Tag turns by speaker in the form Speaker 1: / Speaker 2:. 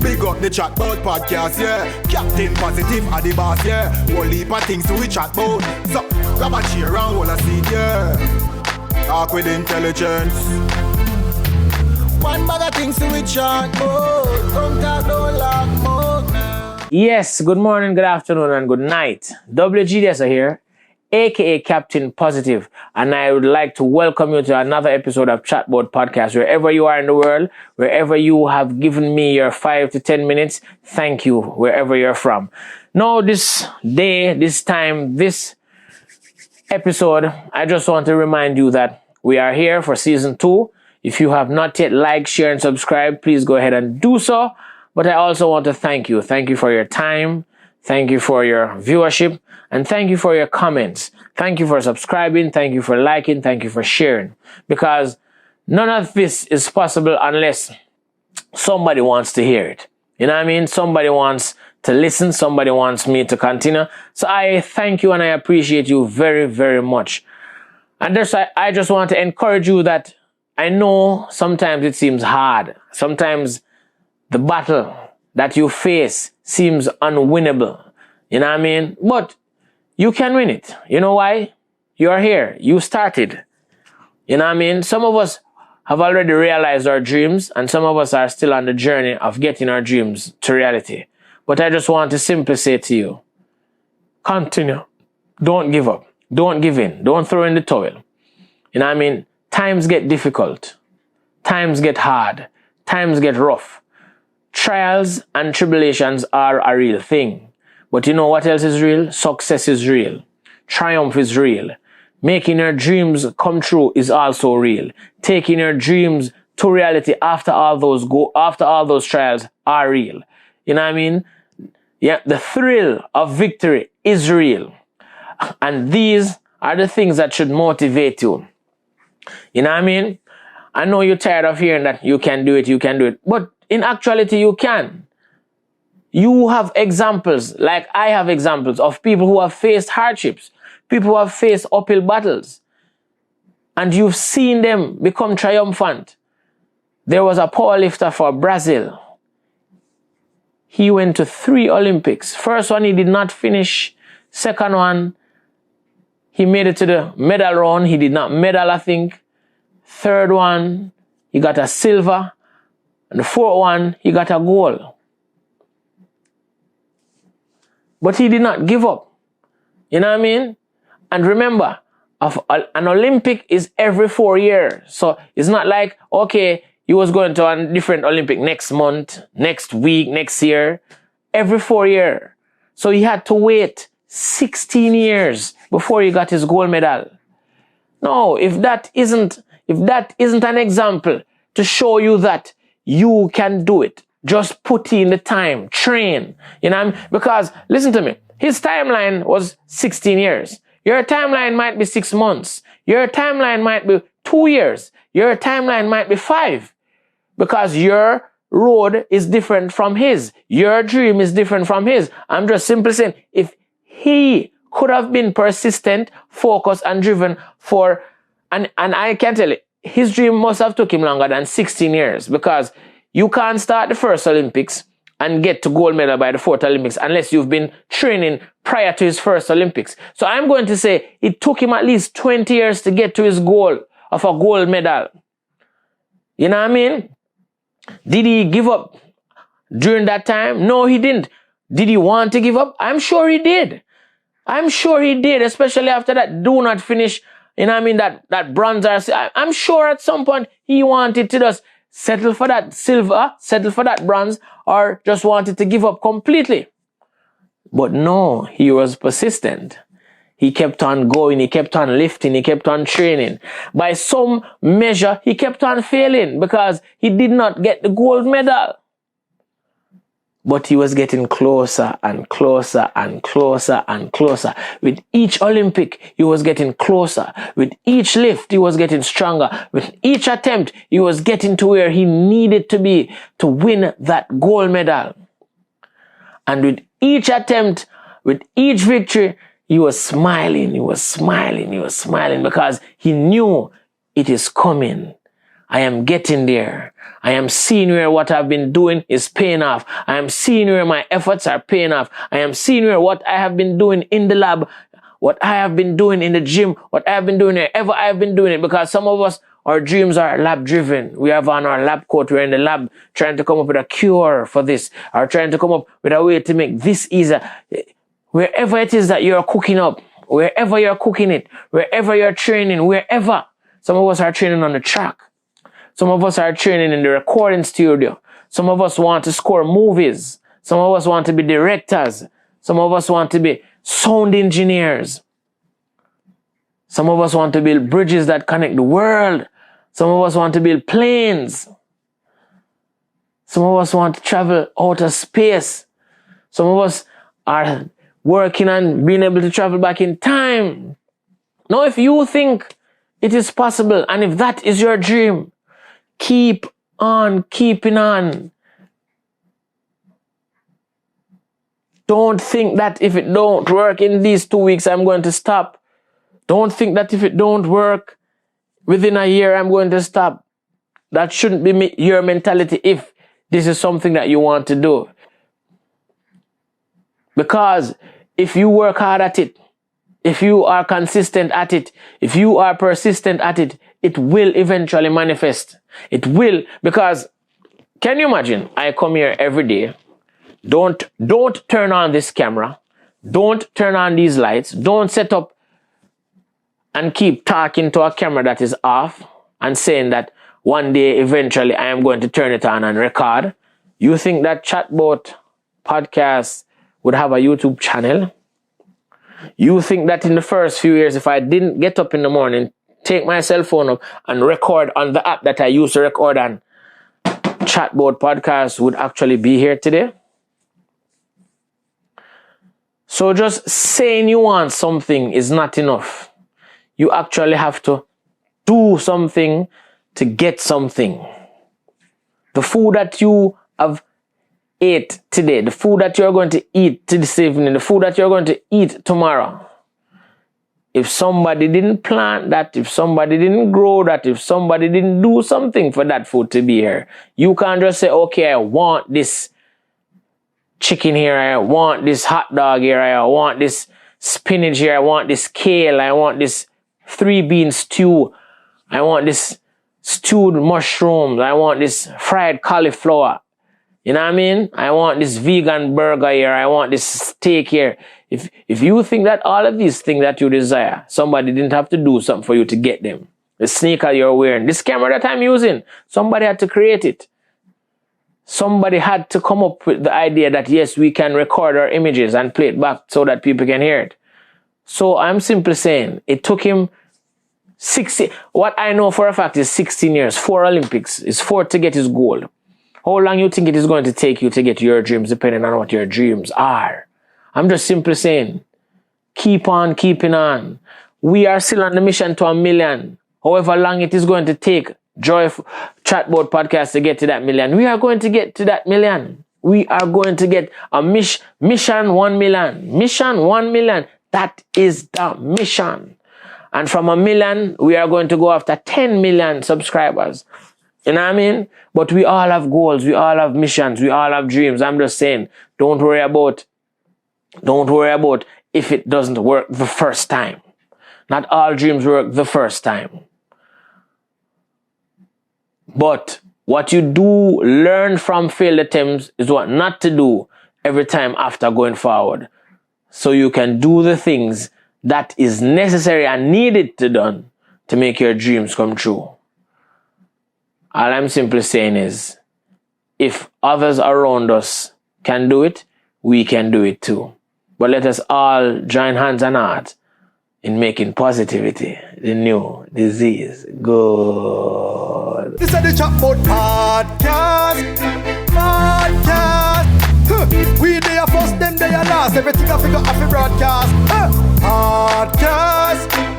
Speaker 1: Big up the Chatbout Podcast, yeah. Captain Positive are the boss, yeah. Whole heap of things to we chat about. So, grab a chair and hold a seat, yeah. Talk with intelligence. One bag of things to we chat about. Don't talk, don't laugh more now.
Speaker 2: Yes, good morning, good afternoon, and good night. WGDS here, aka Captain Positive, and I would like to welcome you to another episode of Chatbout Podcast. Wherever you are in the world, wherever you have given me your 5 to 10 minutes, thank you, wherever you're from. Now, this day, this time, this episode, I just want to remind you that we are here for season 2. If you have not yet liked, share, and subscribe, please go ahead and do so. But I also want to thank you. Thank you for your time. Thank you for your viewership. And thank you for your comments. Thank you for subscribing. Thank you for liking. Thank you for sharing. Because none of this is possible unless somebody wants to hear it. You know what I mean? Somebody wants to listen. Somebody wants me to continue. So I thank you and I appreciate you very, very much. And I just want to encourage you that I know sometimes it seems hard. Sometimes the battle that you face seems unwinnable. You know what I mean? But you can win it. You know why? You are here. You started. You know what I mean? Some of us have already realized our dreams, and some of us are still on the journey of getting our dreams to reality. But I just want to simply say to you, continue. Don't give up. Don't give in. Don't throw in the towel. You know what I mean? Times get difficult. Times get hard. Times get rough. Trials and tribulations are a real thing. But you know what else is real? Success is real. Triumph is real. Making your dreams come true is also real. Taking your dreams to reality after all those trials are real. You know what I mean? Yeah, the thrill of victory is real. And these are the things that should motivate you. You know what I mean? I know you're tired of hearing that you can do it. But in actuality, you can. You have examples, like I have examples, of people who have faced hardships, people who have faced uphill battles, and you've seen them become triumphant. There was a powerlifter for Brazil. He went to 3 Olympics. First one, he did not finish. Second one, he made it to the medal round. He did not medal, I think. Third one, he got a silver. And the fourth one, he got a gold. But he did not give up. You know what I mean? And remember, an Olympic is every 4 years. So it's not like, okay, he was going to a different Olympic next month, next week, next year. Every 4 years. So he had to wait 16 years before he got his gold medal. No, if that isn't an example to show you that you can do it, just put in the time, train, you know, because listen to me, his timeline was 16 years. Your timeline might be 6 months. Your timeline might be 2 years. Your timeline might be 5, because your road is different from his. Your dream is different from his. I'm just simply saying, if he could have been persistent, focused, and driven for, and I can tell you, his dream must have took him longer than 16 years, because you can't start the first Olympics and get to gold medal by the fourth Olympics unless you've been training prior to his first Olympics. So I'm going to say it took him at least 20 years to get to his goal of a gold medal. You know what I mean? Did he give up during that time? No, he didn't. Did he want to give up? I'm sure he did. I'm sure he did, especially after that do not finish, you know what I mean, that bronze. I'm sure at some point he wanted to just settle for that silver, settle for that bronze, or just wanted to give up completely. But no, he was persistent. He kept on going, he kept on lifting, he kept on training. By some measure, he kept on failing because he did not get the gold medal. But he was getting closer and closer and closer and closer. With each Olympic, he was getting closer. With each lift, he was getting stronger. With each attempt, he was getting to where he needed to be to win that gold medal. And with each attempt, with each victory, he was smiling, because he knew it is coming. I am getting there. I am seeing where what I've been doing is paying off. I am seeing where my efforts are paying off. I am seeing where what I have been doing in the lab, what I have been doing in the gym, what I have been doing wherever I have been doing it. Because some of us, our dreams are lab driven. We have on our lab coat. We're in the lab trying to come up with a cure for this, or trying to come up with a way to make this easier. Wherever it is that you're cooking up, wherever you're cooking it, wherever you're training, wherever. Some of us are training on the track. Some of us are training in the recording studio. Some of us want to score movies. Some of us want to be directors. Some of us want to be sound engineers. Some of us want to build bridges that connect the world. Some of us want to build planes. Some of us want to travel outer space. Some of us are working on being able to travel back in time. Now, if you think it is possible, and if that is your dream, keep on keeping on. Don't think that if it don't work in these 2 weeks, I'm going to stop. Don't think that if it don't work within a year, I'm going to stop. That shouldn't be your mentality if this is something that you want to do. Because if you work hard at it, if you are consistent at it, if you are persistent at it, it will eventually manifest. It will, because can you imagine? I come here every day. Don't turn on this camera. Don't turn on these lights. Don't set up and keep talking to a camera that is off and saying that one day eventually I am going to turn it on and record. You think that Chatbout Podcast would have a YouTube channel? You think that in the first few years, if I didn't get up in the morning, take my cell phone up and record on the app that I used to record on, Chatbout Podcast would actually be here today? So just saying you want something is not enough. You actually have to do something to get something. The food that you have ate today, the food that you're going to eat this evening, the food that you're going to eat tomorrow, if somebody didn't plant that, if somebody didn't grow that, if somebody didn't do something for that food to be here, you can't just say, okay, I want this chicken here, I want this hot dog here, I want this spinach here, I want this kale, I want this 3-bean stew, I want this stewed mushrooms, I want this fried cauliflower. You know what I mean? I want this vegan burger here, I want this steak here. If you think that all of these things that you desire, somebody didn't have to do something for you to get them. The sneaker you're wearing, this camera that I'm using, somebody had to create it. Somebody had to come up with the idea that yes, we can record our images and play it back so that people can hear it. So I'm simply saying, it took him 60, what I know for a fact is 16 years, 4 Olympics, is 4 to get his goal. How long you think it is going to take you to get your dreams, depending on what your dreams are? I'm just simply saying, keep on keeping on. We are still on the mission to 1 million. However long it is going to take Chatbout Podcast to get to that million, we are going to get to that million. We are going to get a mission 1 million. Mission 1 million. That is the mission. And from 1 million, we are going to go after 10 million subscribers. You know what I mean? But we all have goals. We all have missions. We all have dreams. I'm just saying, don't worry about if it doesn't work the first time. Not all dreams work the first time. But what you do learn from failed attempts is what not to do every time after going forward. So you can do the things that is necessary and needed to done to make your dreams come true. All I'm simply saying is, if others around us can do it, we can do it too. But let us all join hands and heart in making positivity the new disease. Good.
Speaker 1: This is the Chatbout Podcast. We there first, them there last. Everything I figure off the broadcast. Podcast.